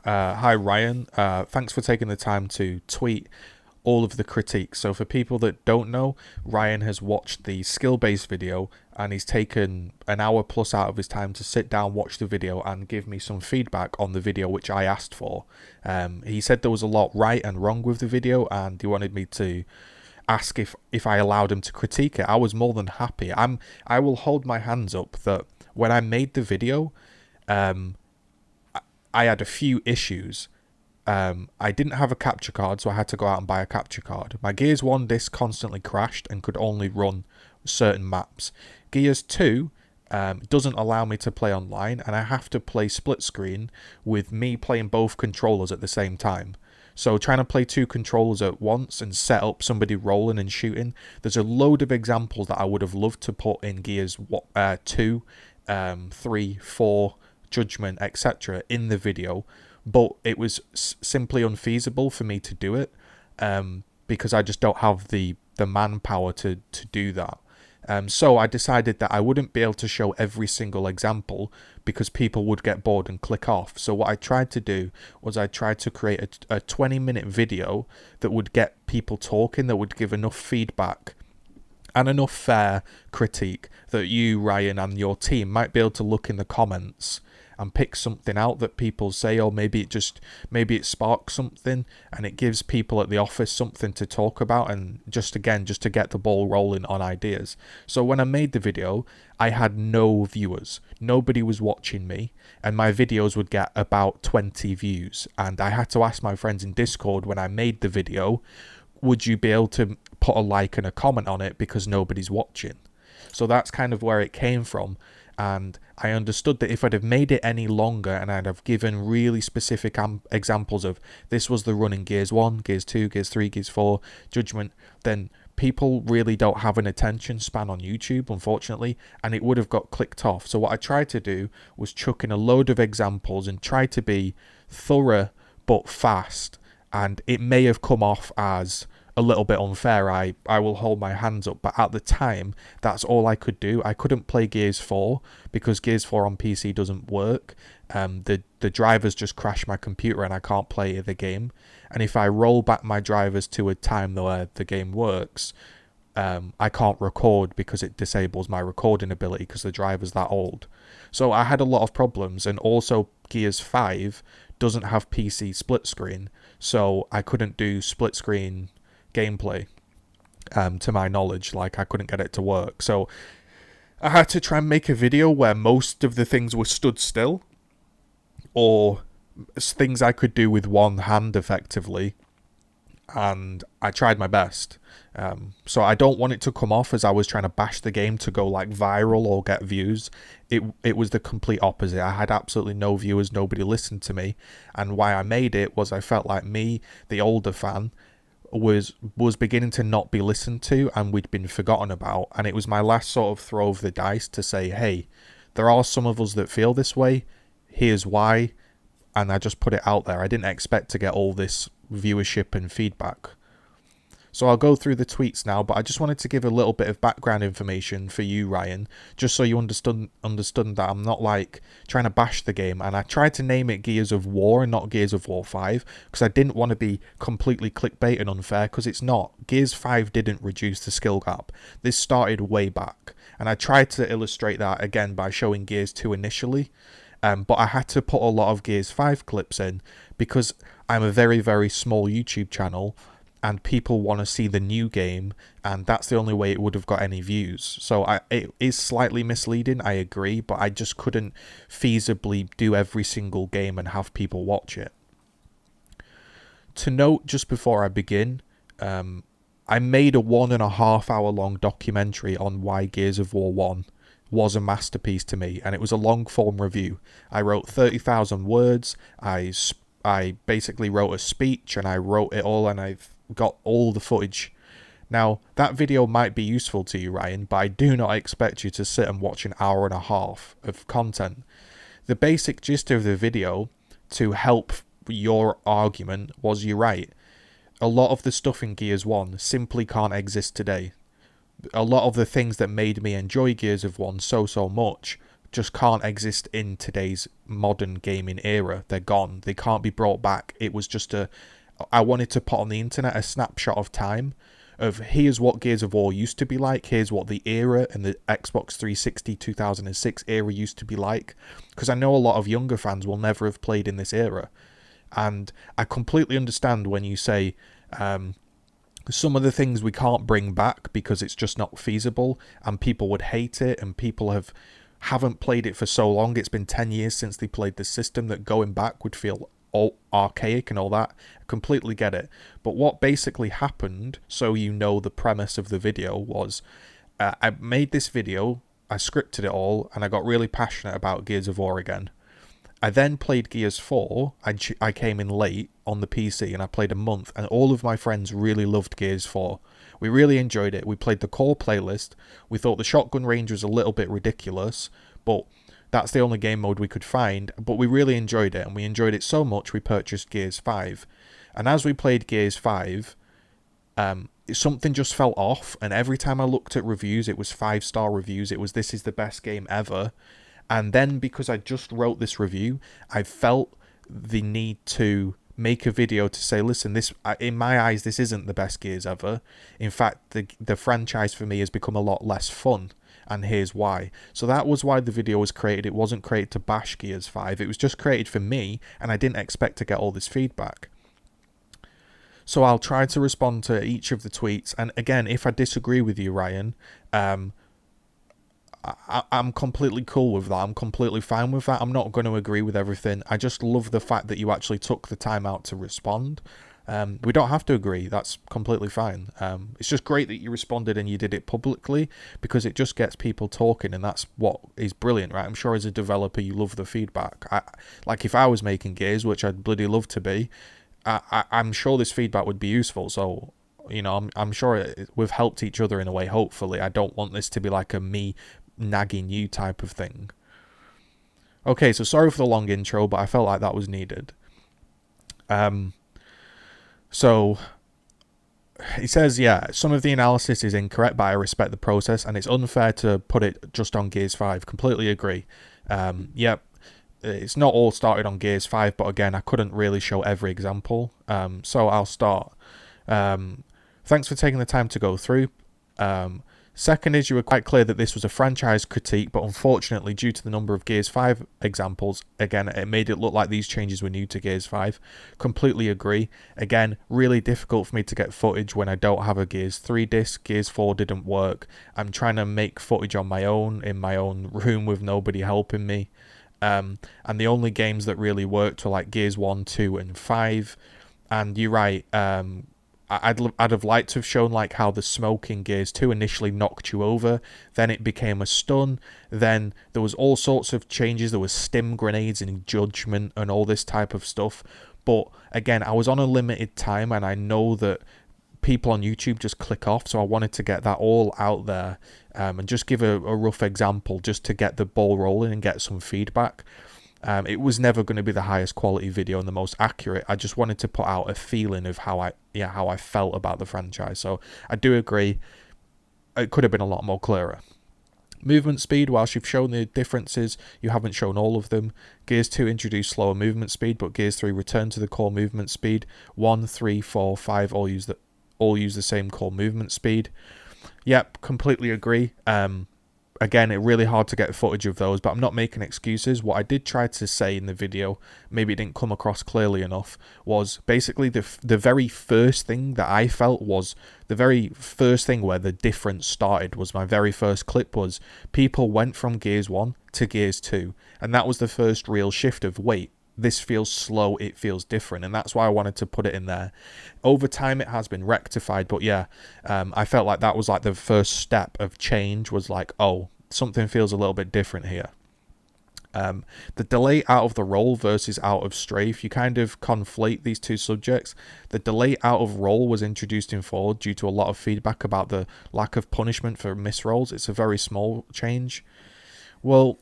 Hi Ryan, thanks for taking the time to tweet all of the critiques. So for people that don't know, Ryan has watched the skill-based video and he's taken an hour plus out of his time to sit down, watch the video and give me some feedback on the video which I asked for. He said there was a lot right and wrong with the video and he wanted me to ask if I allowed him to critique it. I was more than happy. I will hold my hands up that when I made the video, I had a few issues. I didn't have a capture card, so I had to go out and buy a capture card. My Gears 1 disc constantly crashed and could only run certain maps. Gears 2 doesn't allow me to play online, and I have to play split screen with me playing both controllers at the same time. So trying to play two controllers at once and set up somebody rolling and shooting, there's a load of examples that I would have loved to put in Gears 2, 3, 4, Judgment, etc. in the video, but it was simply unfeasible for me to do it because I just don't have the manpower to do that. So I decided that I wouldn't be able to show every single example because people would get bored and click off. So what I tried to do was I tried to create a 20-minute video that would get people talking, that would give enough feedback and enough fair critique that you, Ryan, and your team might be able to look in the comments and pick something out that people say, or maybe it sparks something and it gives people at the office something to talk about, and just to get the ball rolling on ideas. So when I made the video, I had no viewers. Nobody was watching me, and my videos would get about 20 views. And I had to ask my friends in Discord when I made the video, would you be able to put a like and a comment on it because nobody's watching? So that's kind of where it came from. And I understood that if I'd have made it any longer and I'd have given really specific examples of this was the run in Gears 1, Gears 2, Gears 3, Gears 4, Judgment, then people really don't have an attention span on YouTube, unfortunately, and it would have got clicked off. So what I tried to do was chuck in a load of examples and try to be thorough but fast, and it may have come off as a little bit unfair, I will hold my hands up, but at the time that's all I could do. I couldn't play Gears 4 because Gears 4 on PC doesn't work. The drivers just crash my computer and I can't play the game, and if I roll back my drivers to a time where the game works, I can't record because it disables my recording ability because the driver's that old. So I had a lot of problems, and also Gears 5 doesn't have PC split screen, so I couldn't do split screen gameplay to my knowledge. Like, I couldn't get it to work, so I had to try and make a video where most of the things were stood still or things I could do with one hand effectively, and I tried my best. So I don't want it to come off as I was trying to bash the game to go like viral or get views. It was the complete opposite. I had absolutely no viewers, nobody listened to me, and why I made it was I felt like me, the older fan, was beginning to not be listened to, and we'd been forgotten about, and it was my last sort of throw of the dice to say, hey, there are some of us that feel this way, here's why, and I just put it out there. I didn't expect to get all this viewership and feedback. So I'll go through the tweets now, but I just wanted to give a little bit of background information for you, Ryan, just so you understood that I'm not like trying to bash the game. And I tried to name it Gears of War and not Gears of War 5 because I didn't want to be completely clickbait and unfair, because it's not. Gears 5 didn't reduce the skill gap. This started way back. And I tried to illustrate that again by showing Gears 2 initially. But I had to put a lot of Gears 5 clips in because I'm a very, very small YouTube channel, and people want to see the new game, and that's the only way it would have got any views. So it is slightly misleading, I agree, but I just couldn't feasibly do every single game and have people watch it. To note, just before I begin, I made a 1.5 hour long documentary on why Gears of War 1 was a masterpiece to me, and it was a long form review. I wrote 30,000 words, I basically wrote a speech, and I wrote it all, and I've got all the footage. Now, that video might be useful to you, Ryan, but I do not expect you to sit and watch an hour and a half of content. The basic gist of the video, to help your argument, was you're right. A lot of the stuff in Gears 1 simply can't exist today. A lot of the things that made me enjoy Gears of 1 so much just can't exist in today's modern gaming era. They're gone. They can't be brought back. It was just I wanted to put on the internet a snapshot of time of here's what Gears of War used to be like, here's what the era and the Xbox 360 2006 era used to be like, because I know a lot of younger fans will never have played in this era. And I completely understand when you say some of the things we can't bring back because it's just not feasible, and people would hate it, and people haven't played it for so long. It's been 10 years since they played the system that going back would feel all archaic and all that. I completely get it. But what basically happened, so you know the premise of the video, was I made this video, I scripted it all, and I got really passionate about Gears of War again. I then played Gears 4. I came in late on the PC and I played a month, and all of my friends really loved Gears 4. We really enjoyed it. We played the core playlist. We thought the shotgun range was a little bit ridiculous, but that's the only game mode we could find. But we really enjoyed it, and we enjoyed it so much we purchased Gears 5. And as we played Gears 5, something just fell off, and every time I looked at reviews, it was 5-star reviews. It was, this is the best game ever. And then because I just wrote this review, I felt the need to make a video to say, listen, this, in my eyes, this isn't the best Gears ever. In fact, the franchise for me has become a lot less fun, and here's why. So that was why the video was created. It wasn't created to bash Gears 5. It was just created for me, and I didn't expect to get all this feedback. So I'll try to respond to each of the tweets. And again, if I disagree with you, Ryan, I'm completely cool with that. I'm completely fine with that. I'm not going to agree with everything. I just love the fact that you actually took the time out to respond. We don't have to agree. That's completely fine. It's just great that you responded and you did it publicly, because it just gets people talking, and that's what is brilliant, right? I'm sure as a developer you love the feedback. Like if I was making Gears, which I'd bloody love to be, I'm sure this feedback would be useful. So, you know, I'm sure we've helped each other in a way, hopefully. I don't want this to be like a me nagging you type of thing. Okay, so sorry for the long intro, but I felt like that was needed. So he says, yeah, some of the analysis is incorrect, but I respect the process, and it's unfair to put it just on Gears 5. Completely agree. Yep, it's not all started on Gears 5, but again, I couldn't really show every example. So I'll start. Thanks for taking the time to go through. Second is, you were quite clear that this was a franchise critique, but unfortunately, due to the number of Gears 5 examples, again, it made it look like these changes were new to Gears 5. Completely agree. Again, really difficult for me to get footage when I don't have a Gears 3 disc. Gears 4 didn't work. I'm trying to make footage on my own, in my own room with nobody helping me. And the only games that really worked were like Gears 1, 2, and 5. And you're right, I'd have liked to have shown like how the smoke in Gears 2 initially knocked you over, then it became a stun, then there was all sorts of changes, there was stim grenades and Judgment and all this type of stuff. But again, I was on a limited time, and I know that people on YouTube just click off, so I wanted to get that all out there, and just give a rough example just to get the ball rolling and get some feedback. It was never going to be the highest quality video and the most accurate. I just wanted to put out a feeling of how I felt about the franchise. So I do agree, it could have been a lot more clearer. Movement speed, whilst you've shown the differences, you haven't shown all of them. Gears 2 introduced slower movement speed, but Gears 3 returned to the core movement speed. 1, 3, 4, 5 all use the same core movement speed. Yep, completely agree. Again, it's really hard to get footage of those, but I'm not making excuses. What I did try to say in the video, maybe it didn't come across clearly enough, was basically the very first thing that I felt was the very first thing where the difference started. Was my very first clip was people went from Gears 1 to Gears 2, and that was the first real shift of, wait, this feels slow, it feels different, and that's why I wanted to put it in there. Over time it has been rectified, but yeah, I felt like that was like the first step of change, was like, oh, something feels a little bit different here. The delay out of the role versus out of strafe, you kind of conflate these two subjects. The delay out of role was introduced in 4 due to a lot of feedback about the lack of punishment for misrolls. It's a very small change. Well,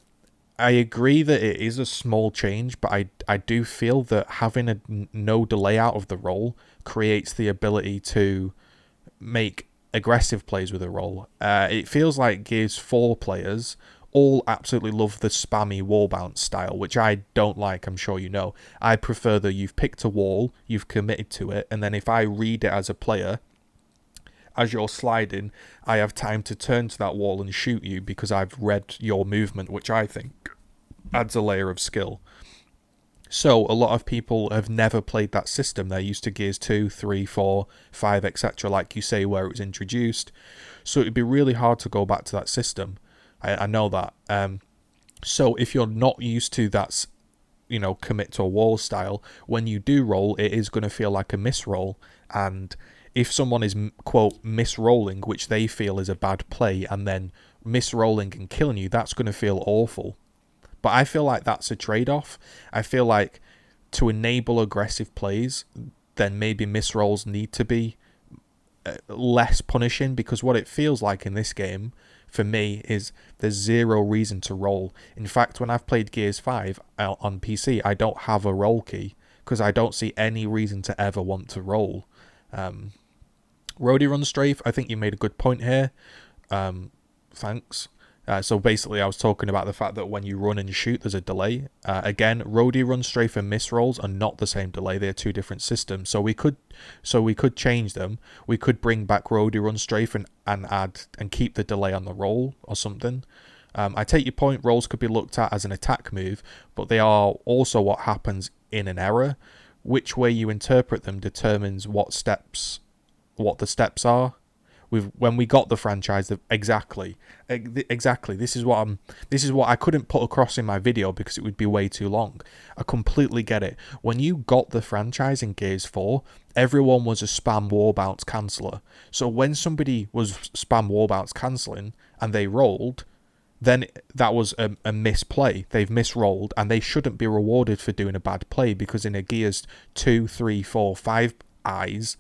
I agree that it is a small change, but I do feel that having a no delay out of the roll creates the ability to make aggressive plays with a roll. It feels like Gears 4 players all absolutely love the spammy wall bounce style, which I don't like, I'm sure you know. I prefer that you've picked a wall, you've committed to it, and then if I read it as a player, as you're sliding, I have time to turn to that wall and shoot you because I've read your movement, which I think adds a layer of skill. So a lot of people have never played that system. They're used to Gears 2, 3, 4, 5, etc., like you say, where it was introduced. So it would be really hard to go back to that system. I know that. So if you're not used to that, commit to a wall style, when you do roll, it is going to feel like a misroll. And if someone is, quote, misrolling, which they feel is a bad play, and then misrolling and killing you, that's going to feel awful. But I feel like that's a trade-off. I feel like to enable aggressive plays, then maybe misrolls need to be less punishing, because what it feels like in this game, for me, is there's zero reason to roll. In fact, when I've played Gears 5 on PC, I don't have a roll key, because I don't see any reason to ever want to roll. Roadie Run Strafe, I think you made a good point here. Thanks. So basically, I was talking about the fact that when you run and shoot, there's a delay. Again, Roadie Run Strafe and misrolls are not the same delay. They're two different systems. So we could change them. We could bring back Roadie Run Strafe and add and keep the delay on the roll or something. I take your point. Rolls could be looked at as an attack move, but they are also what happens in an error. Which way you interpret them determines what the steps are. When we got the franchise, exactly. This is what I couldn't put across in my video because it would be way too long. I completely get it. When you got the franchise in Gears 4, everyone was a spam wall bounce canceller. So when somebody was spam wall bounce cancelling and they rolled, then that was a misplay. They've misrolled and they shouldn't be rewarded for doing a bad play, because in a Gears 2, 3, 4, 5 eyes,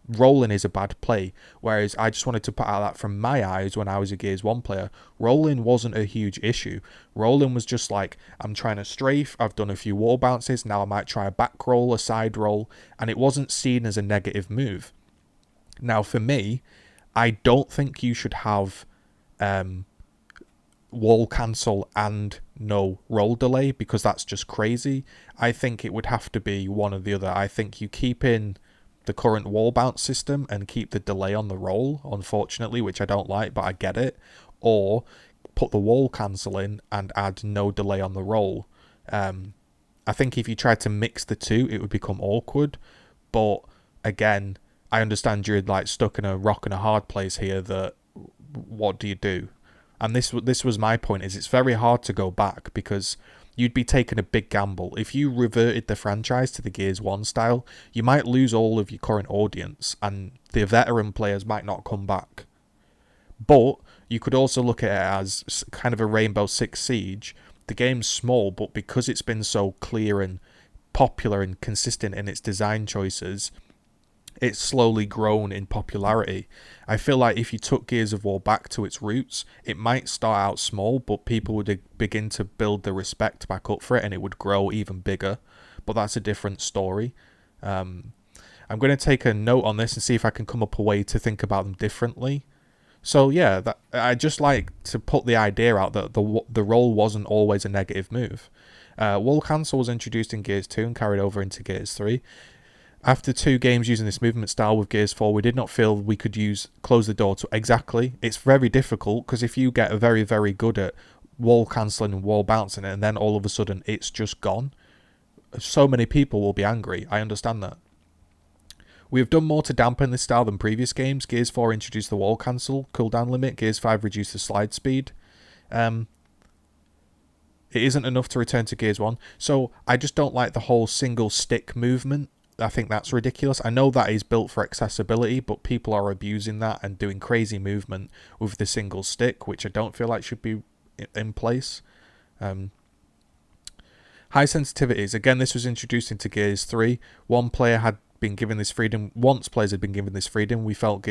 rolling is a bad play. Whereas I just wanted to put out that from my eyes, when I was a Gears 1 player, rolling wasn't a huge issue. Rolling was just like, I'm trying to strafe, I've done a few wall bounces, now I might try a back roll, a side roll, and it wasn't seen as a negative move. Now for me, I don't think you should have wall cancel and no roll delay, because that's just crazy. I think it would have to be one or the other. I think you keep in the current wall bounce system and keep the delay on the roll, unfortunately, which I don't like, but I get it, or put the wall cancel in and add no delay on the roll. I think if you tried to mix the two, it would become awkward, but again, I understand you're like stuck in a rock and a hard place here. That what do you do? And this was my point, is it's very hard to go back, because you'd be taking a big gamble. If you reverted the franchise to the Gears 1 style, you might lose all of your current audience, and the veteran players might not come back. But you could also look at it as kind of a Rainbow Six Siege. The game's small, but because it's been so clear and popular and consistent in its design choices, it's slowly grown in popularity. I feel like if you took Gears of War back to its roots, it might start out small, but people would begin to build the respect back up for it, and it would grow even bigger. But that's a different story. I'm going to take a note on this and see if I can come up a way to think about them differently. So yeah, I just like to put the idea out that the roll wasn't always a negative move. Wall cancel was introduced in Gears 2 and carried over into Gears 3. After 2 games using this movement style with Gears 4, we did not feel we could close the door to... Exactly. It's very difficult, because if you get very, very good at wall cancelling and wall bouncing, and then all of a sudden it's just gone, so many people will be angry. I understand that. We have done more to dampen this style than previous games. Gears 4 introduced the wall cancel cooldown limit. Gears 5 reduced the slide speed. It isn't enough to return to Gears 1. So I just don't like the whole single stick movement. I think that's ridiculous. I know that is built for accessibility, but people are abusing that and doing crazy movement with the single stick, which I don't feel like should be in place. High sensitivities. Again, this was introduced into Gears 3. Once players had been given this freedom, we felt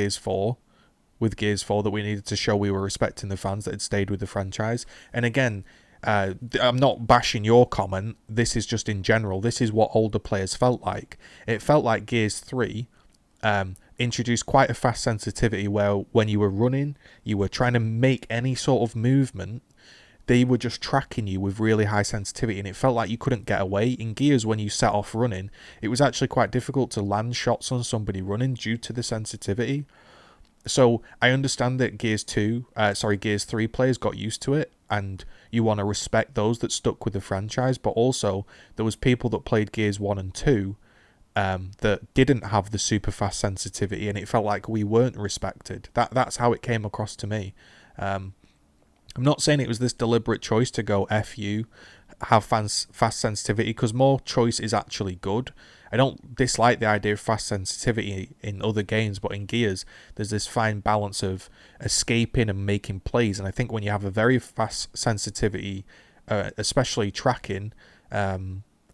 with Gears 4 that we needed to show we were respecting the fans that had stayed with the franchise. And again, I'm not bashing your comment. This is just in general. This is what older players felt like. It felt like Gears 3 introduced quite a fast sensitivity where when you were running, you were trying to make any sort of movement, they were just tracking you with really high sensitivity, and it felt like you couldn't get away. In Gears, when you set off running, it was actually quite difficult to land shots on somebody running due to the sensitivity. So I understand that Gears 3 players got used to it, and you want to respect those that stuck with the franchise, but also there was people that played Gears 1 and 2 that didn't have the super fast sensitivity, and it felt like we weren't respected. That's how it came across to me. I'm not saying it was this deliberate choice to go F you, have fast sensitivity, because more choice is actually good. I don't dislike the idea of fast sensitivity in other games, but in Gears, there's this fine balance of escaping and making plays, and I think when you have a very fast sensitivity, especially tracking,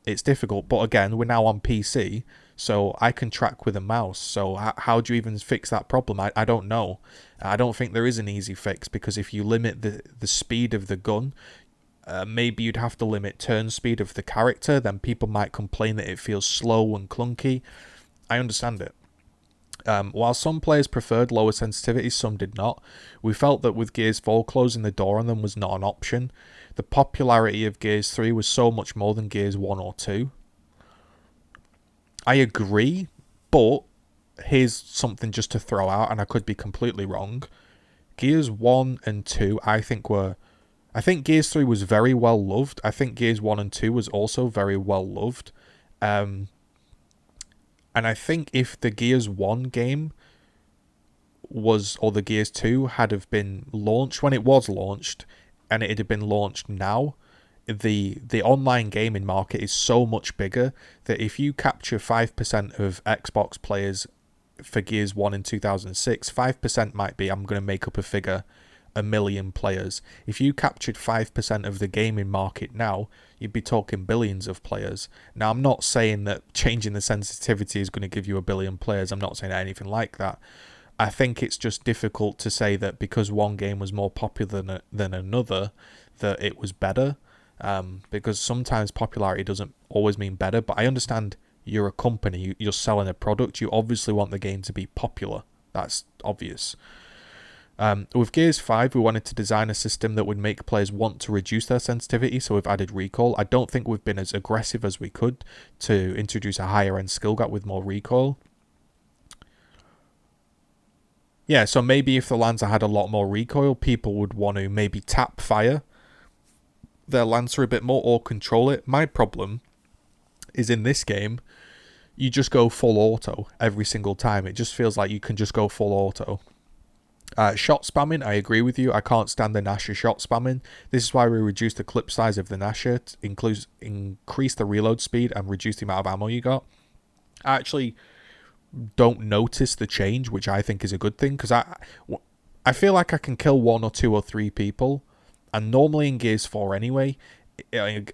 it's difficult. But again, we're now on PC, so I can track with a mouse. So how do you even fix that problem? I don't know. I don't think there is an easy fix, because if you limit the speed of the gun, maybe you'd have to limit turn speed of the character. Then people might complain that it feels slow and clunky. I understand it. While some players preferred lower sensitivity, some did not. We felt that with Gears 4, closing the door on them was not an option. The popularity of Gears 3 was so much more than Gears 1 or 2. I agree, but here's something just to throw out, and I could be completely wrong. Gears 1 and 2, I think Gears 3 was very well loved. I think Gears 1 and 2 was also very well loved. And I think if the Gears 1 game or the Gears 2 had have been launched when it was launched, and it had been launched now, the online gaming market is so much bigger that if you capture 5% of Xbox players for Gears 1 in 2006, 5% might be, I'm going to make up a figure, 1 million players. If you captured 5% of the gaming market now, you'd be talking billions of players. Now, I'm not saying that changing the sensitivity is going to give you 1 billion players. I'm not saying anything like that. I think it's just difficult to say that because one game was more popular than another, that it was better. Because sometimes popularity doesn't always mean better. But I understand you're a company, you're selling a product. You obviously want the game to be popular. That's obvious. With Gears 5, we wanted to design a system that would make players want to reduce their sensitivity, so we've added recoil. I don't think we've been as aggressive as we could to introduce a higher end skill gap with more recoil. Yeah, so maybe if the Lancer had a lot more recoil, people would want to maybe tap fire their Lancer a bit more or control it. My problem is in this game, you just go full auto every single time. It just feels like you can just go full auto. Shot spamming, I agree with you. I can't stand the Nasher shot spamming. This is why we reduced the clip size of the Nasher to increase the reload speed and reduce the amount of ammo you got. I actually don't notice the change, which I think is a good thing, because I feel like I can kill 1 or 2 or 3 people, and normally in Gears 4 anyway,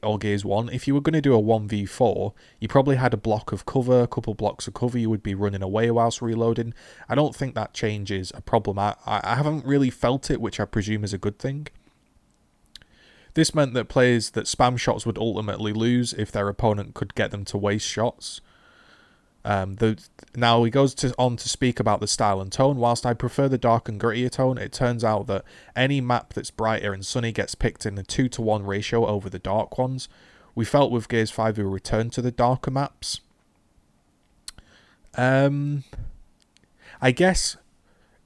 or Gears 1, if you were going to do a 1v4, you probably had a block of cover, a couple blocks of cover, you would be running away whilst reloading. I don't think that change is a problem. I haven't really felt it, which I presume is a good thing. This meant that players that spam shots would ultimately lose if their opponent could get them to waste shots. Now he goes on to speak about the style and tone. Whilst I prefer the dark and grittier tone, it turns out that any map that's brighter and sunny gets picked in a 2-to-1 ratio over the dark ones. We felt with Gears 5 we returned to the darker maps. I guess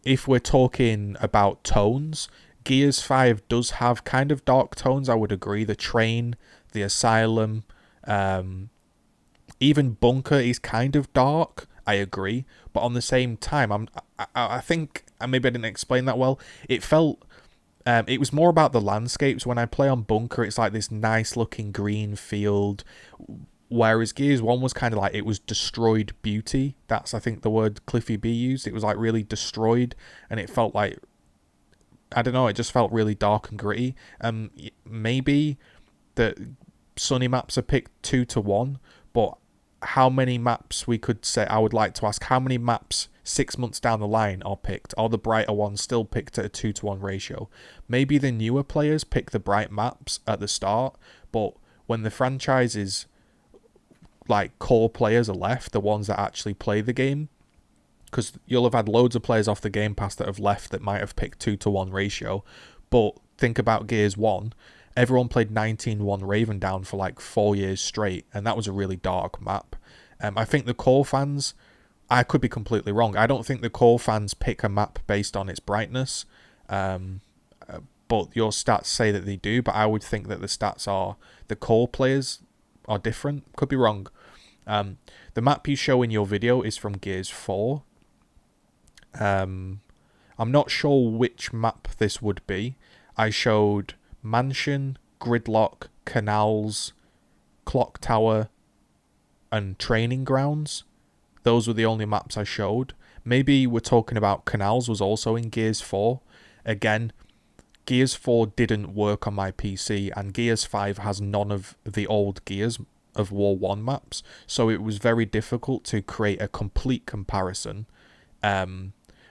if we're talking about tones, Gears 5 does have kind of dark tones, I would agree. The train, the asylum, even Bunker is kind of dark, I agree, but on the same time, I think, and maybe I didn't explain that well, it felt, it was more about the landscapes. When I play on Bunker, it's like this nice looking green field, whereas Gears 1 was kind of like, it was destroyed beauty. That's, I think, the word Cliffy B used. It was like really destroyed, and it felt like, I don't know, it just felt really dark and gritty. Maybe the sunny maps are picked 2-to-1, but how many maps we could say, I would like to ask, how many maps 6 months down the line are picked? Are the brighter ones still picked at a 2-to-1 ratio? Maybe the newer players pick the bright maps at the start, but when the franchise's like core players are left, the ones that actually play the game, because you'll have had loads of players off the Game Pass that have left that might have picked 2-to-1 ratio, but think about Gears 1, Everyone played 19-1 Raven Down for like 4 years straight, and that was a really dark map. I think the core fans, I could be completely wrong. I don't think the core fans pick a map based on its brightness, but your stats say that they do. But I would think that the stats are the core players are different. Could be wrong. The map you show in your video is from Gears 4. I'm not sure which map this would be. I showed Mansion, Gridlock, Canals, Clock Tower, and Training Grounds. Those were the only maps I showed. Maybe we're talking about Canals was also in Gears 4. Again, Gears 4 didn't work on my PC, and Gears 5 has none of the old Gears of War 1 maps, so it was very difficult to create a complete comparison,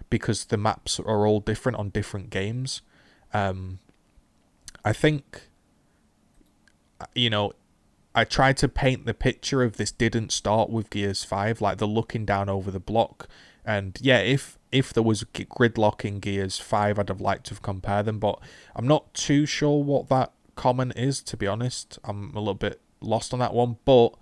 because the maps are all different on different games. I think, I tried to paint the picture of this didn't start with Gears 5, like the looking down over the block. And yeah, if there was gridlock in Gears 5, I'd have liked to have compared them, but I'm not too sure what that comment is, to be honest. I'm a little bit lost on that one, but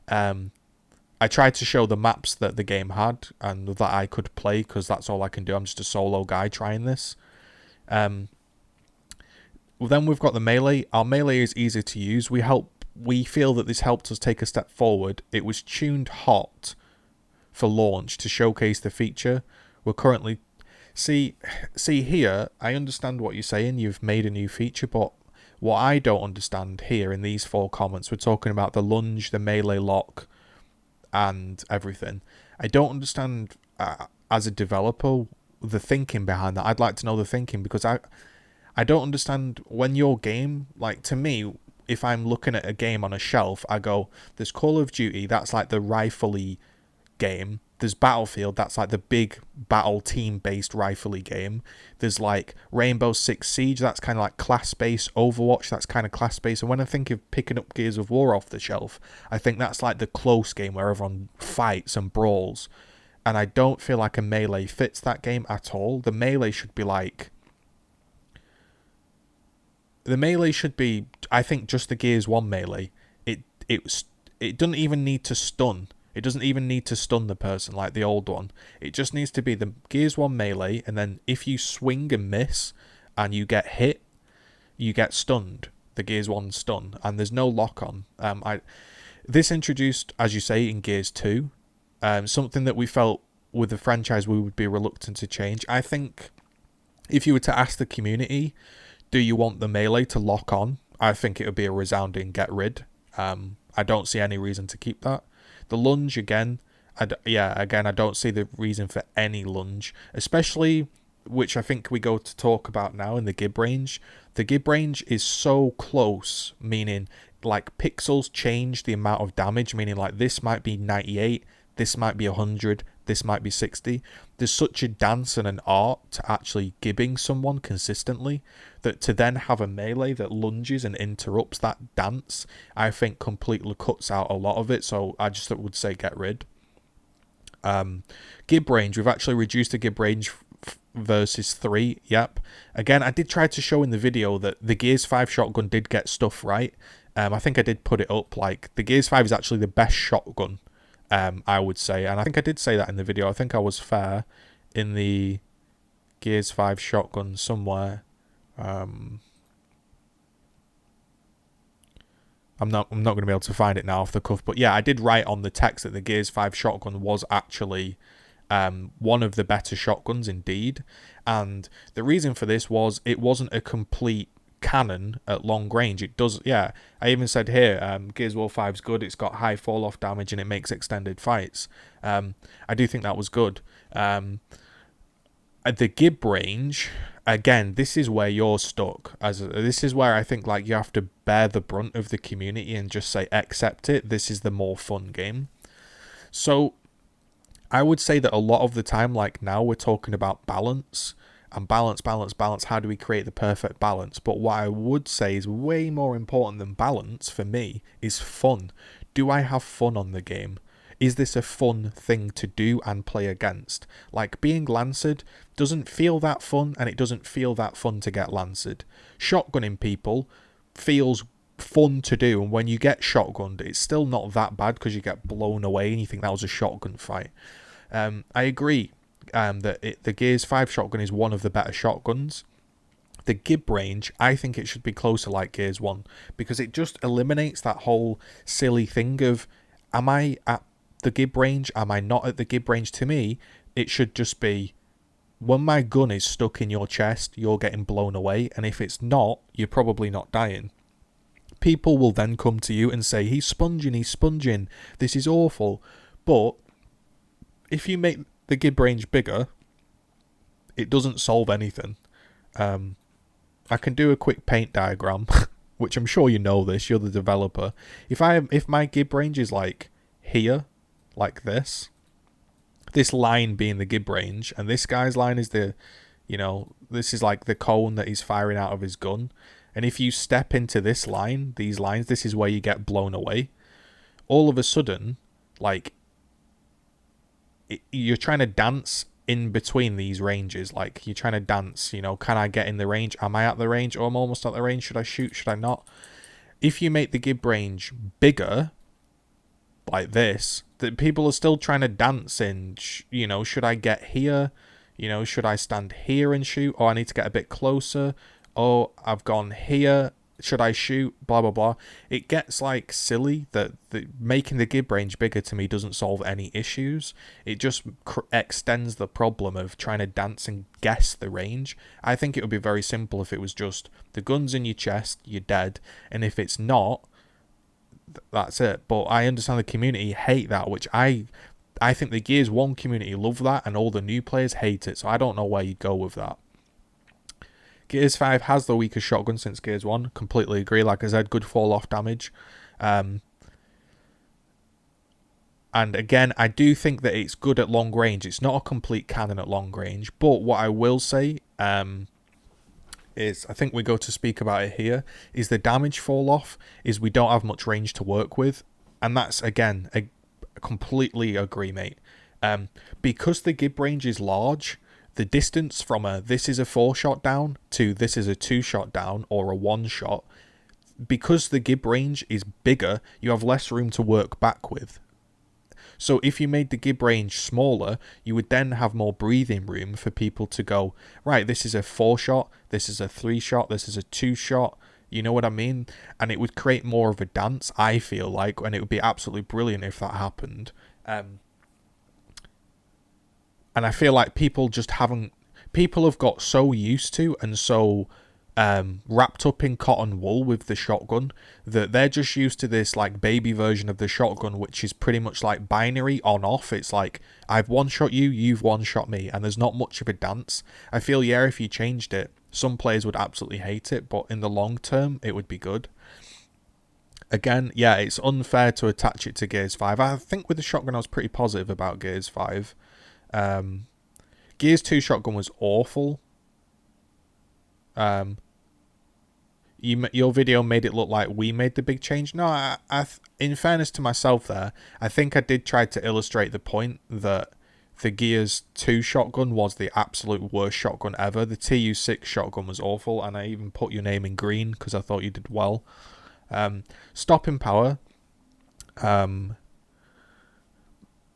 I tried to show the maps that the game had and that I could play, because that's all I can do. I'm just a solo guy trying this. Then we've got the melee. Our melee is easy to use. We feel that this helped us take a step forward. It was tuned hot for launch to showcase the feature. We're currently... See here, I understand what you're saying. You've made a new feature, but what I don't understand here in these 4 comments, we're talking about the lunge, the melee lock, and everything. I don't understand, as a developer, the thinking behind that. I'd like to know the thinking, because I don't understand when your game, like, to me, if I'm looking at a game on a shelf, I go, there's Call of Duty, that's like the rifle-y game. There's Battlefield, that's like the big battle team-based rifle-y game. There's like Rainbow Six Siege, that's kind of like class-based. Overwatch, that's kind of class-based. And when I think of picking up Gears of War off the shelf, I think that's like the close game where everyone fights and brawls. And I don't feel like a melee fits that game at all. The melee should be like... The melee should be, I think, just the Gears 1 melee. It doesn't even need to stun. It doesn't even need to stun the person like the old one. It just needs to be the Gears 1 melee, and then if you swing and miss and you get hit, you get stunned. The Gears 1 stun, and there's no lock-on. This introduced, as you say, in Gears 2, something that we felt with the franchise we would be reluctant to change. I think if you were to ask the community, do you want the melee to lock on? I think it would be a resounding get rid. I don't see any reason to keep that. The lunge, again, I don't see the reason for any lunge, especially, which I think we go to talk about now, in the gib range. The gib range is so close, meaning like pixels change the amount of damage, meaning like this might be 98, this might be 100, this might be 60. There's such a dance and an art to actually gibbing someone consistently, that to then have a melee that lunges and interrupts that dance, I think completely cuts out a lot of it. So I just would say get rid. Gib range, we've actually reduced the gib range versus 3. Yep. Again, I did try to show in the video that the Gears 5 shotgun did get stuff right. I think I did put it up, like the Gears 5 is actually the best shotgun, I would say, and I think I did say that in the video. I think I was fair in the Gears 5 shotgun somewhere. I'm not going to be able to find it now off the cuff, but yeah, I did write on the text that the Gears 5 shotgun was actually one of the better shotguns indeed, and the reason for this was it wasn't a complete cannon at long range. It does, yeah, I even said here, Gears of War 5's good, it's got high fall off damage and it makes extended fights. I do think that was good. At the gib range, again, this is where you're stuck. This is where I think like you have to bear the brunt of the community and just say accept it. This is the more fun game. So I would say that a lot of the time, like now, we're talking about balance and balance. How do we create the perfect balance? But what I would say is way more important than balance for me is fun. Do I have fun on the game? Is this a fun thing to do and play against? Like being lanced doesn't feel that fun, and it doesn't feel that fun to get lanced. Shotgunning people, feels fun to do, and when you get shotgunned, it's still not that bad because you get blown away and you think that was a shotgun fight. I agree that the Gears 5 shotgun is one of the better shotguns. The gib range, I think it should be closer like Gears 1, because it just eliminates that whole silly thing of, am I at the gib range, am I not at the gib range? To me, it should just be, when my gun is stuck in your chest, you're getting blown away, and if it's not, you're probably not dying. People will then come to you and say, he's sponging, this is awful. But if you make the gib range bigger, it doesn't solve anything. I can do a quick paint diagram, which I'm sure you know this, you're the developer. If my gib range is like here, like this line being the gib range, and this guy's line is this is like the cone that he's firing out of his gun. And if you step into these lines, this is where you get blown away. All of a sudden, like, you're trying to dance in between these ranges. Like, you're trying to dance, can I get in the range? Am I at the range? Oh, I'm almost at the range. Should I shoot? Should I not? If you make the gib range bigger, like this, that people are still trying to dance in, should I get here? Should I stand here and shoot? Or I need to get a bit closer. Oh, I've gone here, should I shoot? Blah, blah, blah. It gets, like, silly that making the gib range bigger to me doesn't solve any issues. It just extends the problem of trying to dance and guess the range. I think it would be very simple if it was just, the gun's in your chest, you're dead, and if it's not, that's it. But I understand the community hate that, which I think the Gears 1 community love that, and all the new players hate it, so I don't know where you go with that. Gears 5 has the weakest shotgun since Gears 1. Completely agree. Like I said, good fall-off damage. And again, I do think that it's good at long range. It's not a complete cannon at long range. But what I will say is, I think we go to speak about it here, is the damage fall-off is we don't have much range to work with. And that's, again, I completely agree, mate. Because the gib range is large, the distance from this is a 4-shot down to this is a 2-shot down or a 1-shot, because the gib range is bigger, you have less room to work back with. So if you made the gib range smaller, you would then have more breathing room for people to go, right, this is a 4-shot, this is a 3-shot, this is a 2-shot, you know what I mean? And it would create more of a dance, I feel like, and it would be absolutely brilliant if that happened. And I feel like people have got so used to and so wrapped up in cotton wool with the shotgun that they're just used to this like baby version of the shotgun, which is pretty much like binary on off. It's like, I've one-shot you, you've one-shot me, and there's not much of a dance. I feel, yeah, if you changed it, some players would absolutely hate it, but in the long term, it would be good. Again, yeah, it's unfair to attach it to Gears 5. I think with the shotgun, I was pretty positive about Gears 5. Gears 2 shotgun was awful. Your video made it look like we made the big change. No, in fairness to myself there, I think I did try to illustrate the point that the Gears 2 shotgun was the absolute worst shotgun ever. The TU6 shotgun was awful, and I even put your name in green because I thought you did well. Stopping power.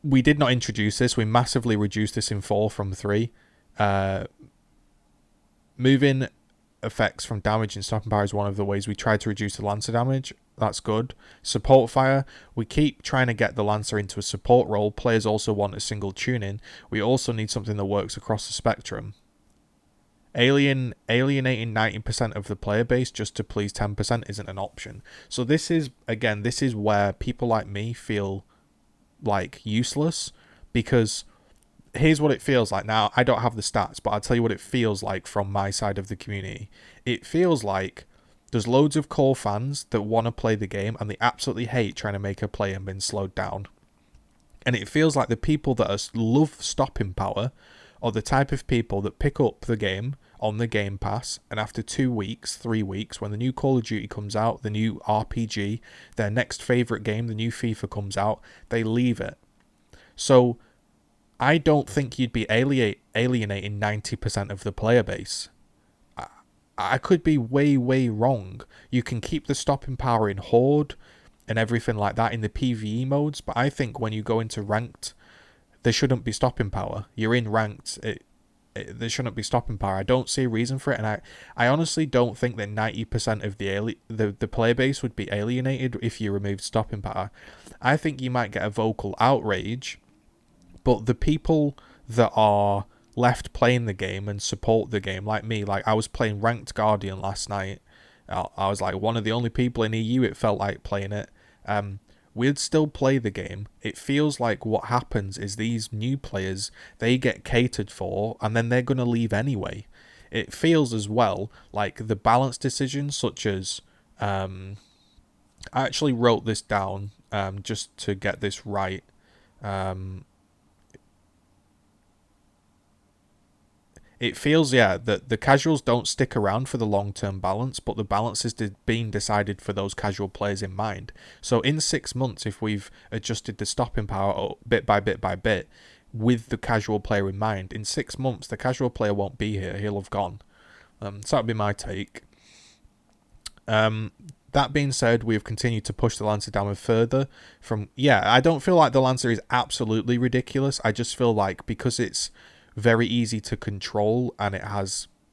We did not introduce this. We massively reduced this in 4 from 3. Moving effects from damage in stopping power is one of the ways we tried to reduce the Lancer damage. That's good. Support fire. We keep trying to get the Lancer into a support role. Players also want a single tuning. We also need something that works across the spectrum. Alienating 90% of the player base just to please 10% isn't an option. So this is where people like me feel like useless, because here's what it feels like. Now, I don't have the stats, but I'll tell you what it feels like from my side of the community. It feels like there's loads of core fans that want to play the game and they absolutely hate trying to make a play and being slowed down. And it feels like the people that love stopping power are the type of people that pick up the game on the Game Pass, and after 2 weeks, 3 weeks, when the new Call of Duty comes out, the new RPG, their next favourite game, the new FIFA comes out, they leave it. So I don't think you'd be alienating 90% of the player base. I could be way wrong. You can keep the stopping power in Horde and everything like that in the PvE modes, but I think when you go into ranked, there shouldn't be stopping power. You're in ranked, there shouldn't be stopping power. I don't see a reason for it, and I honestly don't think that 90% of the player base would be alienated if you removed stopping power. I think you might get a vocal outrage, but the people that are left playing the game and support the game, like me, like I was playing Ranked Guardian last night. I was like one of the only people in EU it felt like playing it. We'd still play the game. It feels like what happens is these new players, they get catered for and then they're going to leave anyway. It feels as well like the balance decisions such as... I actually wrote this down just to get this right. It feels, yeah, that the casuals don't stick around for the long-term balance, but the balance is being decided for those casual players in mind. So in 6 months, if we've adjusted the stopping power bit by bit with the casual player in mind, in 6 months, the casual player won't be here. He'll have gone. So that would be my take. That being said, we have continued to push the Lancer down further. I don't feel like the Lancer is absolutely ridiculous. I just feel like because it's very easy to control and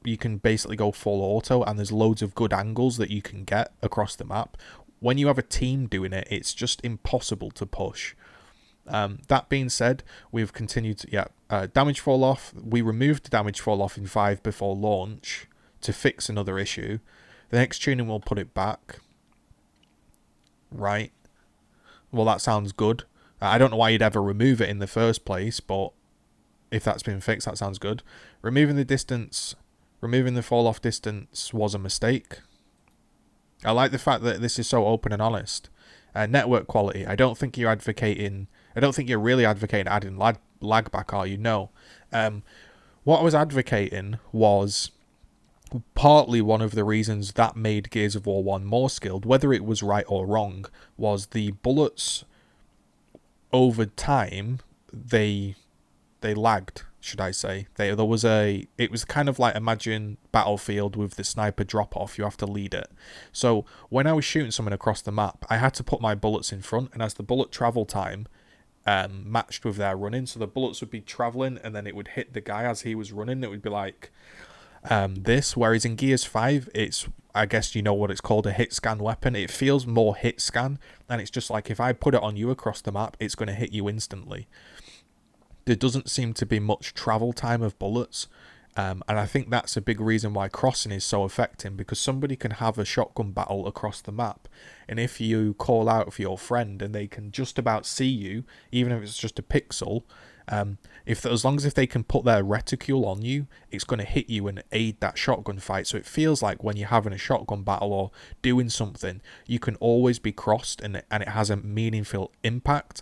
you can basically go full auto and there's loads of good angles that you can get across the map. When you have a team doing it, it's just impossible to push. That being said, we've continued to, damage fall off. We removed the damage fall off in 5 before launch to fix another issue. The next tuning will put it back. Right. Well, that sounds good. I don't know why you'd ever remove it in the first place, but if that's been fixed, that sounds good. Removing the fall off distance was a mistake. I like the fact that this is so open and honest. Network quality. I don't think you're really advocating adding lag back, are you? No. What I was advocating was partly one of the reasons that made Gears of War 1 more skilled, whether it was right or wrong, was the bullets over time, they lagged, should I say. It was kind of like, imagine Battlefield with the sniper drop off, you have to lead it. So when I was shooting someone across the map, I had to put my bullets in front, and as the bullet travel time matched with their running, so the bullets would be traveling and then it would hit the guy as he was running. It would be like this, whereas in Gears 5, it's, I guess you know what it's called, a hit scan weapon. It feels more hit scan, and it's just like if I put it on you across the map, it's going to hit you instantly. There doesn't seem to be much travel time of bullets, and I think that's a big reason why crossing is so affecting, because somebody can have a shotgun battle across the map, and if you call out for your friend and they can just about see you, even if it's just a pixel, as long as they can put their reticule on you, it's going to hit you and aid that shotgun fight. So it feels like when you're having a shotgun battle or doing something, you can always be crossed, and it has a meaningful impact.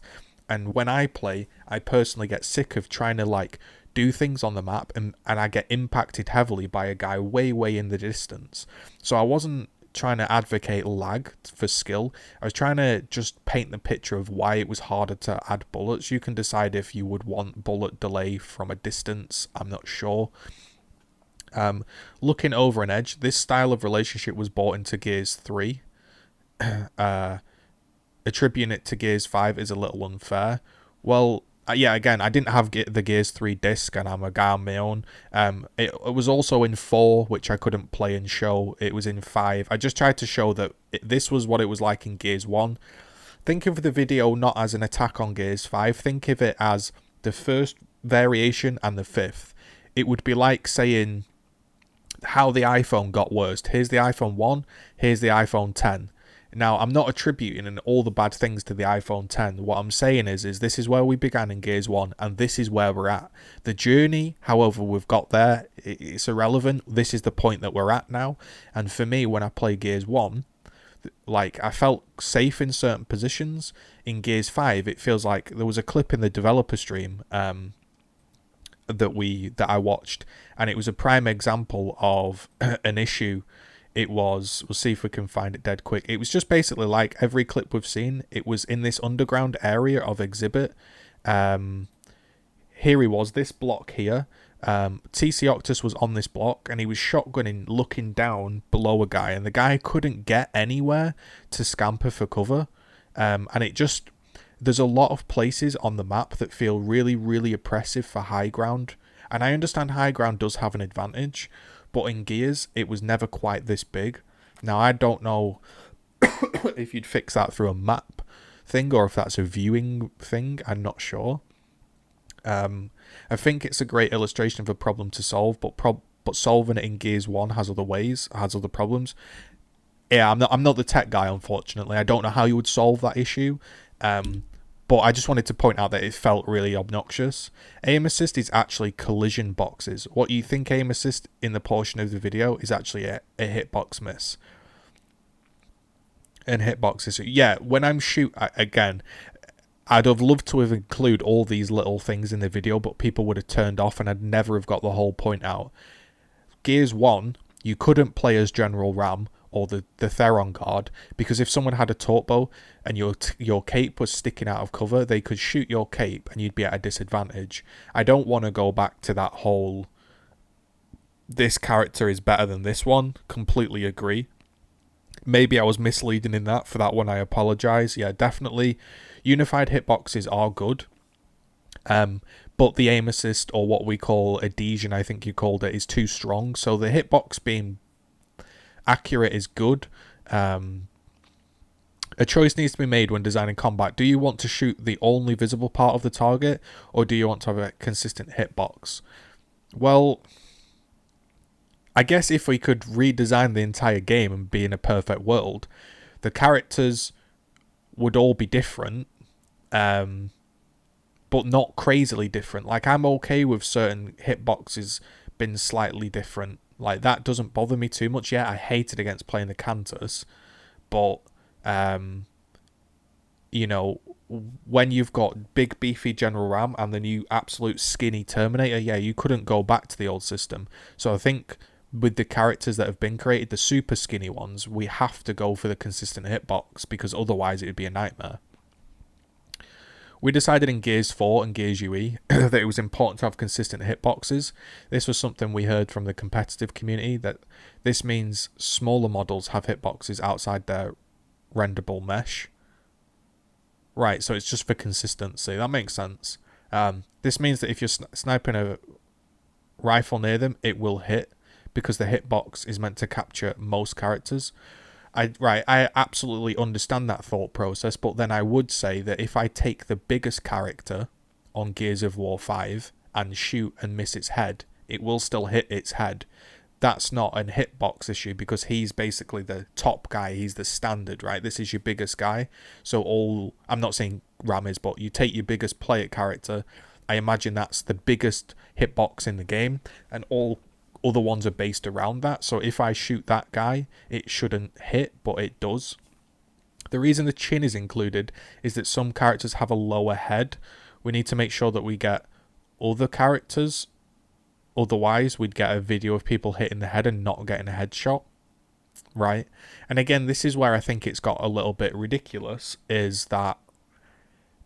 And when I play, I personally get sick of trying to do things on the map, and I get impacted heavily by a guy way in the distance. So I wasn't trying to advocate lag for skill. I was trying to just paint the picture of why it was harder to add bullets. You can decide if you would want bullet delay from a distance. I'm not sure. Looking over an edge, this style of relationship was brought into Gears 3. Attributing it to Gears 5 is a little unfair. Well, again, I didn't have the Gears 3 disc, and I'm a guy on my own. It was also in 4, which I couldn't play and show. It was in 5. I just tried to show that this was what it was like in Gears 1. Think of the video not as an attack on Gears 5. Think of it as the first variation and the 5th. It would be like saying how the iPhone got worse. Here's the iPhone 1, here's the iPhone 10. Now, I'm not attributing all the bad things to the iPhone 10. What I'm saying is this is where we began in Gears 1, and this is where we're at. The journey, however we've got there, it's irrelevant. This is the point that we're at now. And for me, when I play Gears 1, I felt safe in certain positions. In Gears 5, it feels like there was a clip in the developer stream that I watched, and it was a prime example of an issue. We'll see if we can find it dead quick. It was just basically like every clip we've seen. It was in this underground area of Exhibit. Here he was, this block here. TC Octus was on this block and he was shotgunning looking down below a guy, and the guy couldn't get anywhere to scamper for cover. And it just, there's a lot of places on the map that feel really, really oppressive for high ground. And I understand high ground does have an advantage, but in Gears, it was never quite this big. Now, I don't know if you'd fix that through a map thing or if that's a viewing thing. I'm not sure. I think it's a great illustration of a problem to solve, but solving it in Gears 1 has other ways, has other problems. Yeah, I'm not the tech guy, unfortunately. I don't know how you would solve that issue. But I just wanted to point out that it felt really obnoxious. Aim assist is actually collision boxes. What you think aim assist in the portion of the video is actually a hitbox miss. And hitboxes, yeah, when I'm again, I'd have loved to have included all these little things in the video, but people would have turned off and I'd never have got the whole point out. Gears 1, you couldn't play as General Ram or the Theron guard, because if someone had a torp bow and your cape was sticking out of cover, they could shoot your cape and you'd be at a disadvantage. I don't want to go back to that whole, this character is better than this one. Completely agree. Maybe I was misleading in that. For that one, I apologise. Yeah, definitely. Unified hitboxes are good. But the aim assist, or what we call adhesion, I think you called it, is too strong. So the hitbox being accurate is good. A choice needs to be made when designing combat. Do you want to shoot the only visible part of the target, or do you want to have a consistent hitbox? Well, I guess if we could redesign the entire game and be in a perfect world, the characters would all be different, but not crazily different. Like, I'm okay with certain hitboxes being slightly different. Like, that doesn't bother me too much. Yeah, I hated against playing the Cantus, but, you know, when you've got big beefy General Ram and the new absolute skinny Terminator, yeah, you couldn't go back to the old system. So I think with the characters that have been created, the super skinny ones, we have to go for the consistent hitbox, because otherwise it would be a nightmare. We decided in Gears 4 and Gears UE that it was important to have consistent hitboxes. This was something we heard from the competitive community, that this means smaller models have hitboxes outside their renderable mesh. Right, so it's just for consistency. That makes sense. This means that if you're sniping a rifle near them, it will hit, because the hitbox is meant to capture most characters. I absolutely understand that thought process, but then I would say that if I take the biggest character on Gears of War 5 and shoot and miss its head, it will still hit its head. That's not an hitbox issue, because he's basically the top guy. He's the standard, right? This is your biggest guy. So I'm not saying Ram is, but you take your biggest player character, I imagine that's the biggest hitbox in the game, and all other ones are based around that. So if I shoot that guy, it shouldn't hit, but it does. The reason the chin is included is that some characters have a lower head. We need to make sure that we get other characters. Otherwise, we'd get a video of people hitting the head and not getting a headshot. Right? And again, this is where I think it's got a little bit ridiculous, is that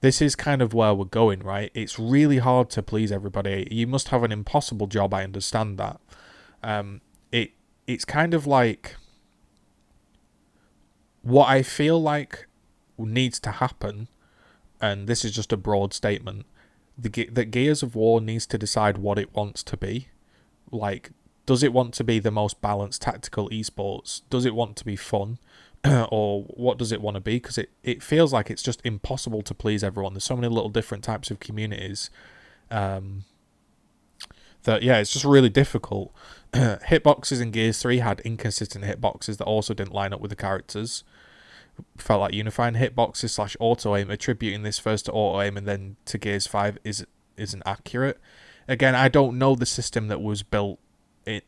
this is kind of where we're going, right? It's really hard to please everybody. You must have an impossible job, I understand that. It's kind of like, what I feel like needs to happen, and this is just a broad statement, that Gears of War needs to decide what it wants to be. Like, does it want to be the most balanced tactical esports? Does it want to be fun? Or what does it want to be? Because it feels like it's just impossible to please everyone. There's so many little different types of communities that, yeah, it's just really difficult. Hitboxes in Gears 3 had inconsistent hitboxes that also didn't line up with the characters. Felt like unifying hitboxes / auto aim, attributing this first to auto aim and then to Gears 5 isn't accurate. Again, I don't know the system that was built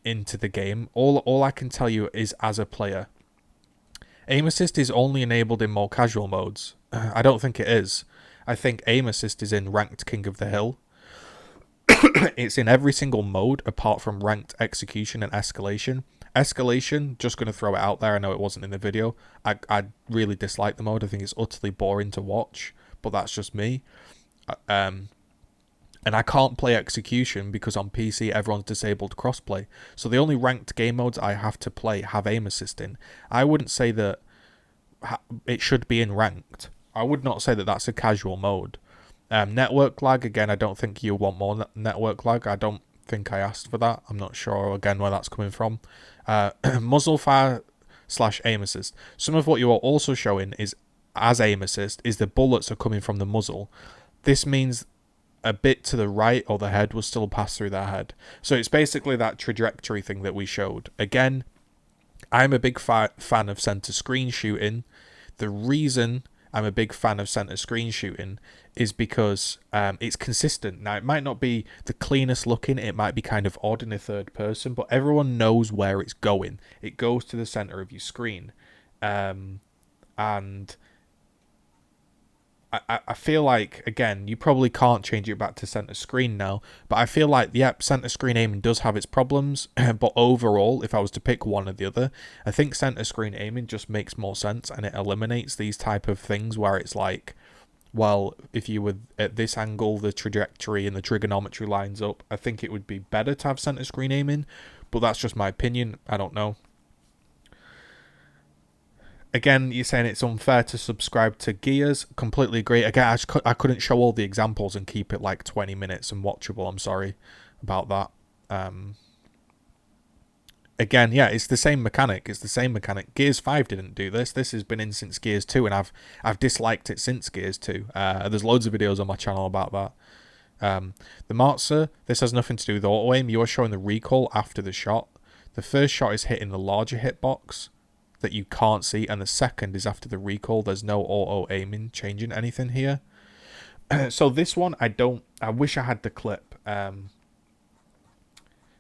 into the game. All I can tell you is, as a player, aim assist is only enabled in more casual modes. I don't think it is. I think aim assist is in ranked King of the Hill. It's in every single mode apart from ranked execution and escalation. Escalation, just going to throw it out there, I know it wasn't in the video, I really dislike the mode. I think it's utterly boring to watch, but that's just me. And And I can't play Execution because on PC everyone's disabled crossplay. So the only ranked game modes I have to play have aim assist in. I wouldn't say that it should be in ranked. I would not say that that's a casual mode. Network lag, again, I don't think you want more network lag. I don't think I asked for that. I'm not sure, again, where that's coming from. Muzzle fire / aim assist. Some of what you are also showing is, as aim assist, is the bullets are coming from the muzzle. This means a bit to the right or the head will still pass through their head. So it's basically that trajectory thing that we showed. Again, I'm a big fan of center screen shooting. The reason I'm a big fan of center screen shooting is because it's consistent. Now, it might not be the cleanest looking, it might be kind of odd in a third person, but everyone knows where it's going. It goes to the center of your screen. And I feel like, again, you probably can't change it back to center screen now, but I feel like, yep, center screen aiming does have its problems, but overall, if I was to pick one or the other, I think center screen aiming just makes more sense, and it eliminates these type of things where it's like, well, if you were at this angle, the trajectory and the trigonometry lines up. I think it would be better to have center screen aiming, but that's just my opinion. I don't know. Again, you're saying it's unfair to subscribe to Gears. Completely agree. Again, I couldn't show all the examples and keep it like 20 minutes and watchable. I'm sorry about that. Again, yeah, it's the same mechanic. It's the same mechanic. Gears 5 didn't do this. This has been in since Gears 2, and I've disliked it since Gears 2. There's loads of videos on my channel about that. The Martzer, this has nothing to do with auto aim. You are showing the recoil after the shot. The first shot is hitting the larger hitbox that you can't see, and the second is after the recoil. There's no auto aiming changing anything here. So this one, I wish I had the clip. I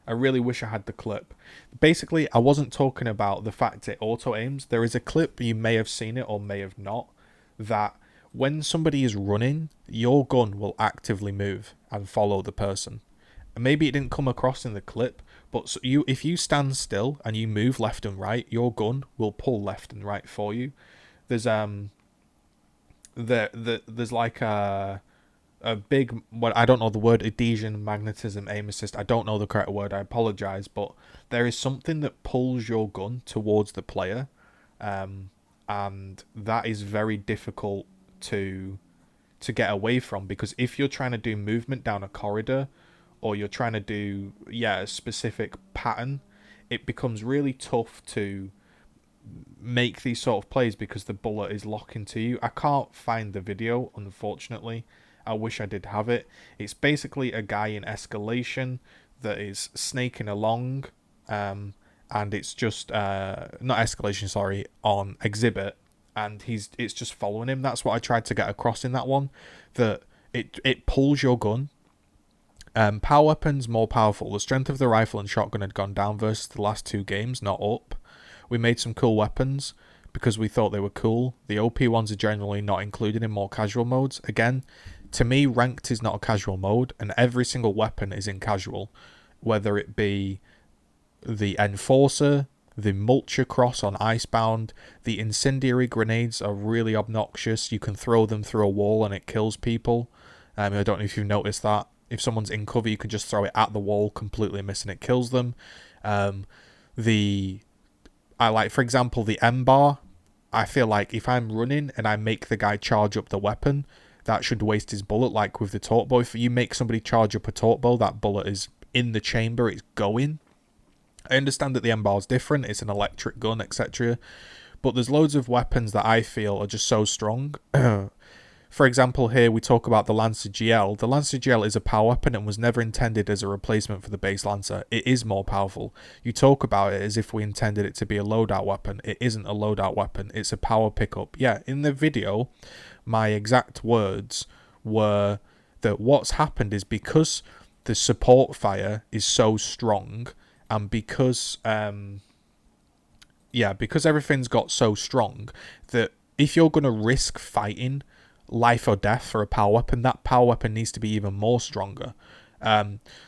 really wish I had the clip. Basically, I wasn't talking about the fact it auto aims. There is a clip, you may have seen it or may have not, that when somebody is running, your gun will actively move and follow the person. And maybe it didn't come across in the clip, but if you stand still and you move left and right, your gun will pull left and right for you. There's there's like a big, what I don't know the word, adhesion, magnetism, aim assist. I don't know the correct word. I apologize, but there is something that pulls your gun towards the player, and that is very difficult to get away from, because if you're trying to do movement down a corridor, or you're trying to do a specific pattern, it becomes really tough to make these sort of plays because the bullet is locking to you. I can't find the video, unfortunately. I wish I did have it. It's basically a guy in escalation that is snaking along, and it's just not escalation, sorry, on exhibit, and it's just following him. That's what I tried to get across in that one, that it pulls your gun. Power weapons more powerful. The strength of the rifle and shotgun had gone down versus the last two games, not up. We made some cool weapons because we thought they were cool. The OP ones are generally not included in more casual modes. Again, to me, ranked is not a casual mode, and every single weapon is in casual, whether it be the Enforcer, the Mulcher Cross on Icebound. The incendiary grenades are really obnoxious. You can throw them through a wall and it kills people. I don't know if you've noticed that. If someone's in cover, you can just throw it at the wall, completely miss, and it kills them. For example, the M-bar. I feel like if I'm running and I make the guy charge up the weapon, that should waste his bullet, like with the torque bow. If you make somebody charge up a torque bow, that bullet is in the chamber, it's going. I understand that the M-bar is different, it's an electric gun, etc. But there's loads of weapons that I feel are just so strong. For example, here we talk about the Lancer GL. The Lancer GL is a power weapon and was never intended as a replacement for the base Lancer. It is more powerful. You talk about it as if we intended it to be a loadout weapon. It isn't a loadout weapon. It's a power pickup. Yeah, in the video, my exact words were that what's happened is because the support fire is so strong, and because everything's got so strong, that if you're going to risk fighting life or death for a power weapon, that power weapon needs to be even more stronger.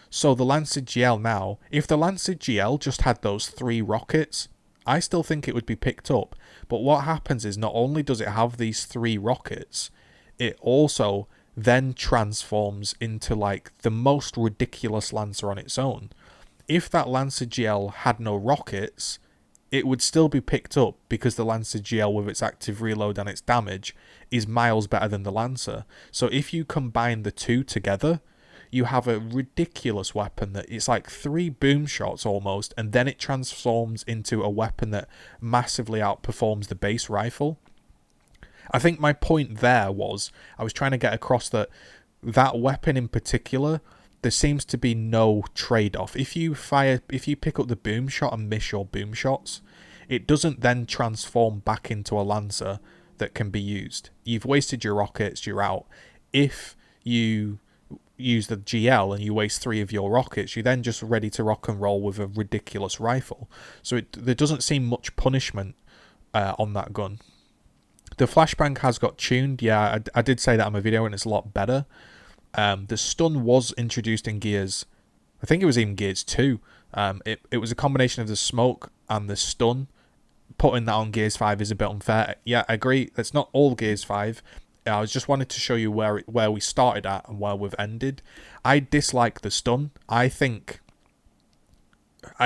So the Lancer GL now, if the Lancer GL just had those 3 rockets, I still think it would be picked up. But what happens is, not only does it have these 3 rockets, it also then transforms into like the most ridiculous Lancer on its own. If that Lancer GL had no rockets, it would still be picked up because the Lancer GL with its active reload and its damage is miles better than the Lancer. So if you combine the two together, you have a ridiculous weapon that it's like 3 boom shots almost, and then it transforms into a weapon that massively outperforms the base rifle. I think my point there was, I was trying to get across that weapon in particular, there seems to be no trade-off. If you pick up the boom shot and miss your boom shots, it doesn't then transform back into a Lancer that can be used. You've wasted your rockets, you're out. If you use the GL and you waste 3 of your rockets, you're then just ready to rock and roll with a ridiculous rifle. So there doesn't seem much punishment on that gun. The flashbang has got tuned. Yeah, I did say that on my video, and it's a lot better. The stun was introduced in Gears, I think it was even Gears 2. It was a combination of the smoke and the stun. Putting that on Gears 5 is a bit unfair. Yeah, I agree. That's not all Gears 5. I was just wanted to show you where we started at and where we've ended. I dislike the stun. I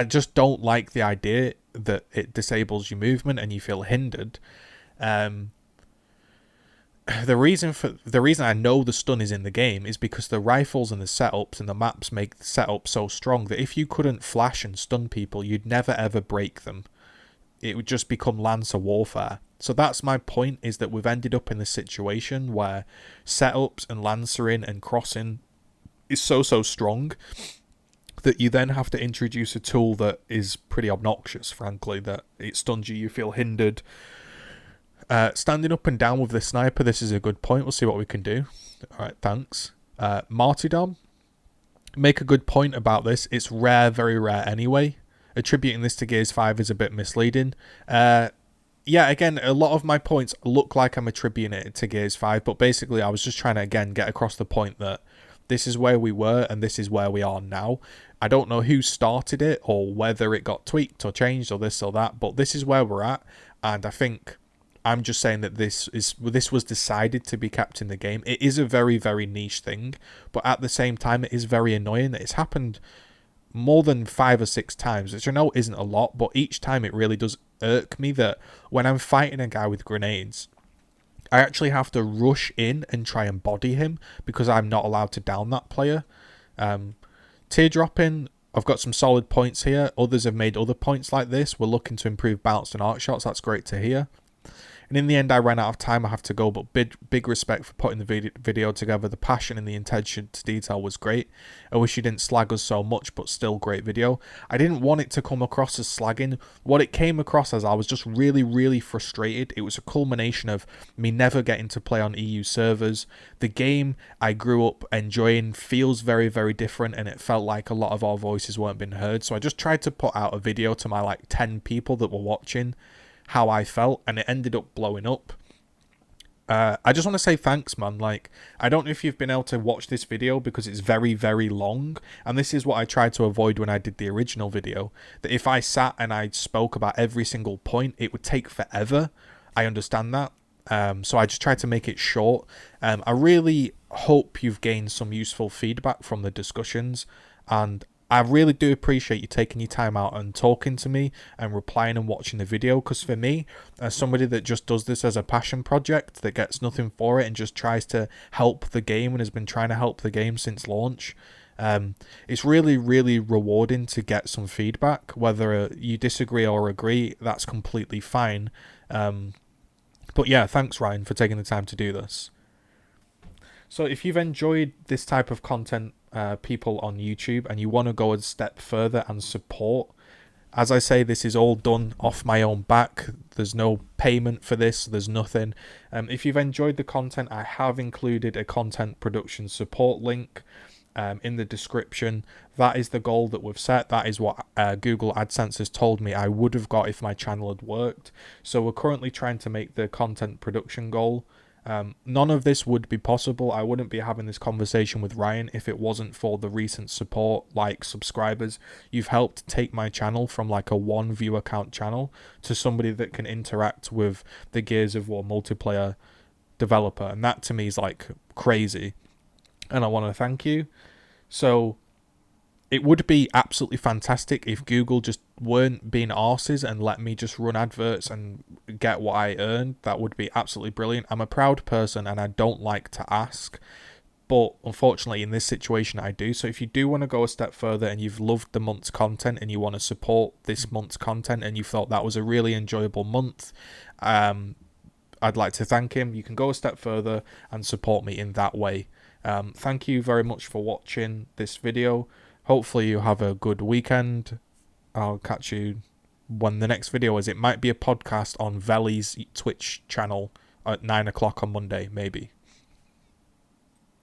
just don't like the idea that it disables your movement and you feel hindered. The reason I know the stun is in the game is because the rifles and the setups and the maps make the setup so strong that if you couldn't flash and stun people, you'd never ever break them. It would just become Lancer warfare. So that's my point, is that we've ended up in this situation where setups and lancering and crossing is so strong that you then have to introduce a tool that is pretty obnoxious, frankly, that it stuns you, you feel hindered. Standing up and down with the sniper, this is a good point. We'll see what we can do. Alright, thanks. Martyrdom, make a good point about this. It's rare, very rare anyway. Attributing this to Gears 5 is a bit misleading. Yeah, again, a lot of my points look like I'm attributing it to Gears 5, but basically I was just trying to, again, get across the point that this is where we were and this is where we are now. I don't know who started it or whether it got tweaked or changed or this or that, but this is where we're at, and I think I'm just saying that this was decided to be kept in the game. It is a very, very niche thing, but at the same time, it is very annoying that it's happened more than 5 or 6 times, which I know isn't a lot, but each time it really does irk me that when I'm fighting a guy with grenades, I actually have to rush in and try and body him because I'm not allowed to down that player. Teardropping, I've got some solid points here. Others have made other points like this. We're looking to improve bounce and arc shots. That's great to hear. And in the end, I ran out of time. I have to go, but big respect for putting the video together. The passion and the intention to detail was great. I wish you didn't slag us so much, but still great video. I didn't want it to come across as slagging. What it came across as, I was just really, really frustrated. It was a culmination of me never getting to play on EU servers. The game I grew up enjoying feels very, very different, and it felt like a lot of our voices weren't being heard. So I just tried to put out a video to my like 10 people that were watching, how I felt, and it ended up blowing up. I just want to say thanks, man. Like, I don't know if you've been able to watch this video because it's very, very long, and this is what I tried to avoid when I did the original video, that if I sat and I spoke about every single point, it would take forever. I understand that. So I just tried to make it short. I really hope you've gained some useful feedback from the discussions, and I really do appreciate you taking your time out and talking to me and replying and watching the video, because for me, as somebody that just does this as a passion project that gets nothing for it and just tries to help the game and has been trying to help the game since launch, it's really, really rewarding to get some feedback. Whether you disagree or agree, that's completely fine. But yeah, thanks Ryan for taking the time to do this. So if you've enjoyed this type of content, people on YouTube, and you want to go a step further and support, as I say, this is all done off my own back. There's no payment for this. There's nothing. If you've enjoyed the content, I have included a content production support link in the description. That is the goal that we've set. That is what Google AdSense has told me I would have got if my channel had worked. So we're currently trying to make the content production goal. None of this would be possible. I wouldn't be having this conversation with Ryan if it wasn't for the recent support, like subscribers. You've helped take my channel from like a 1 viewer count channel to somebody that can interact with the Gears of War multiplayer developer, and that to me is like crazy. and I want to thank you. So it would be absolutely fantastic if Google just weren't being arses and let me just run adverts and get what I earned. That would be absolutely brilliant. I'm a proud person and I don't like to ask, but unfortunately in this situation I do. So if you do want to go a step further and you've loved the month's content and you want to support this month's content and you thought that was a really enjoyable month, I'd like to thank him. You can go a step further and support me in that way. Thank you very much for watching this video. Hopefully you have a good weekend. I'll catch you when the next video is. It might be a podcast on Veli's Twitch channel at 9 o'clock on Monday, maybe.